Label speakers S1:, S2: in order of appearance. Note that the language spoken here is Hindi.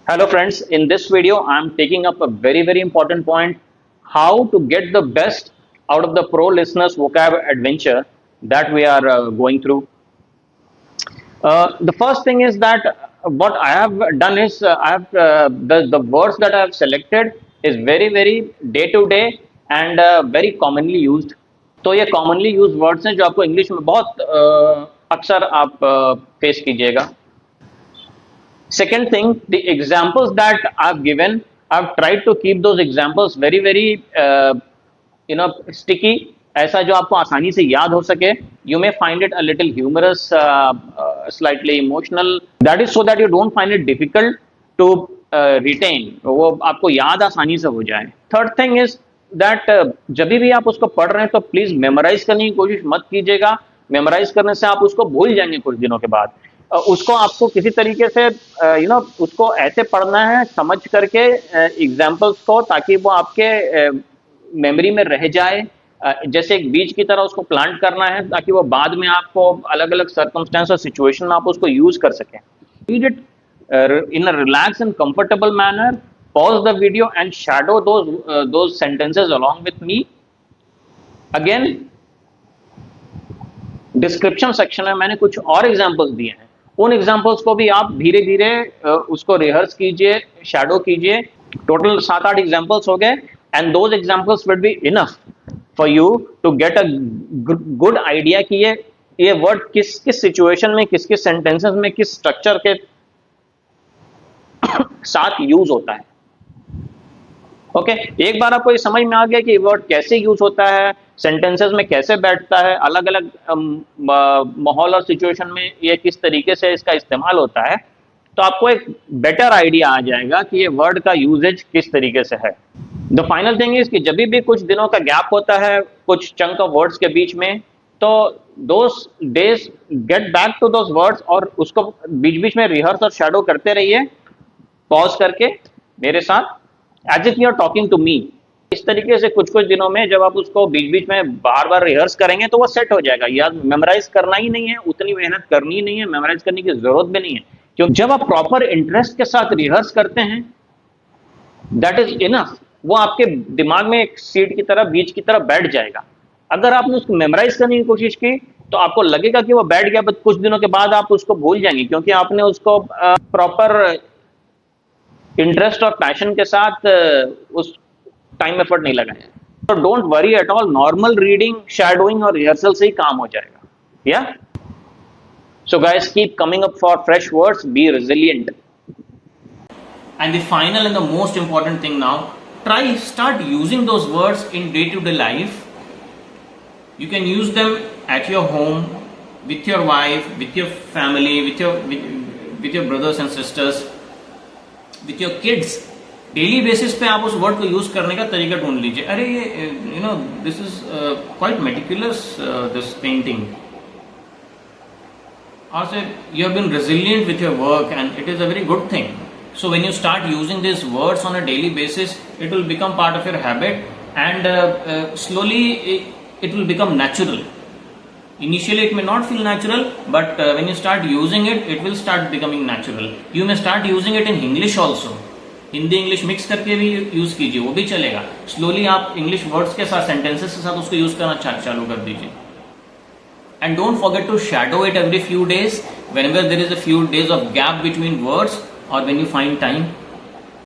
S1: Hello friends, in this video I am taking up a very important point, how to get the best out of the pro listeners vocab adventure that we are going through. The first thing is that what I have done is I have the words that I have selected is very day to day and very commonly used. तो ये commonly used words हैं जो आपको इंग्लिश में बहुत अक्सर आप फेस कीजिएगा. Second thing, the examples that I've given, I've tried to keep those examples very sticky, ऐसा जो आपको आसानी से याद हो सके. You may find it a little humorous, slightly emotional. That is so that you don't find it difficult to retain. वो आपको याद आसानी से हो जाए. Third thing is that जब भी आप उसको पढ़ रहे हैं तो प्लीज मेमोराइज करने की कोशिश मत कीजिएगा. मेमोराइज करने से आप उसको भूल जाएंगे कुछ दिनों के बाद. उसको आपको किसी तरीके से उसको ऐसे पढ़ना है समझ करके एग्जाम्पल्स को, ताकि वो आपके मेमोरी में रह जाए. जैसे एक बीज की तरह उसको प्लांट करना है ताकि वो बाद में आपको अलग अलग सर्कमस्टेंस और सिचुएशन में आप उसको यूज कर सकें. Read it in a relaxed and comfortable manner. Pause the video and shadow those sentences along with me. Again, description section में मैंने कुछ और एग्जांपल्स दिए हैं. उन एग्जांपल्स को भी आप धीरे धीरे उसको रिहर्स कीजिए, शैडो कीजिए. टोटल 7-8 एग्जांपल्स हो गए and those examples will be enough for you to get a good idea कि ये वर्ड किस किस सिचुएशन में, किस किस सेंटेंसेस में, किस स्ट्रक्चर के साथ यूज होता है. ओके, एक बार आपको ये समझ में आ गया कि वर्ड कैसे यूज होता है, सेंटेंसेस में कैसे बैठता है, अलग अलग माहौल और सिचुएशन में ये किस तरीके से इसका इस्तेमाल होता है, तो आपको एक बेटर आइडिया आ जाएगा कि ये वर्ड का यूजेज किस तरीके से है. द फाइनल थिंग इज कि जब भी कुछ दिनों का गैप होता है कुछ चंक ऑफ वर्ड्स के बीच में, तो those days get back to those words और उसको बीच बीच में रिहर्स और शैडो करते रहिए, पॉज करके मेरे साथ, as if you are talking to me. इस तरीके से कुछ कुछ दिनों में जब आप उसको बीच बीच में बार बार रिहर्स करेंगे तो वो सेट हो जाएगा. याद मेमोराइज करना ही नहीं है, उतनी मेहनत करनी ही नहीं है, मेमोराइज करने की जरूरत भी नहीं है, क्योंकि जब आप प्रॉपर इंटरेस्ट के साथ रिहर्स करते हैं दैट इज इनफ. वो आपके दिमाग में एक सीड की तरह, बीज की तरह बैठ जाएगा. अगर आपने उसको मेमोराइज करने की कोशिश की तो आपको लगेगा कि वो बैठ गया, बट कुछ दिनों के बाद आप उसको भूल जाएंगे, क्योंकि आपने उसको प्रॉपर इंटरेस्ट और पैशन के साथ उस टाइम एफर्ट नहीं लगाया. तो don't worry at all, normal reading, shadowing और रिहर्सल से ही काम हो जाएगा. या so guys, keep coming up for fresh words, be resilient.
S2: And the final and the most important thing now, start using those words in day-to-day life. You can use them at your home, with your wife, with your family, with your brothers and sisters, with your kids. Daily basis पे आप उस वर्ड को यूज करने का तरीका ढूंढ लीजिए. अरे ये this is quite meticulous, this painting. और say you have been resilient with your work and it is a very good thing. So when you start using these words on a daily basis, it will become part of your habit, and slowly it will become natural. Initially it may not feel natural, but when you start using it, it will start becoming natural. You may start using it in English also. Hindi English mix करके भी यूज कीजिए, वो भी चलेगा. स्लोली आप इंग्लिश वर्ड्स के साथ, सेंटेंसेस के साथ उसको यूज करना चालू कर दीजिए. And don't forget to shadow it every few days. Whenever there is a few days of gap between words, or when you find time,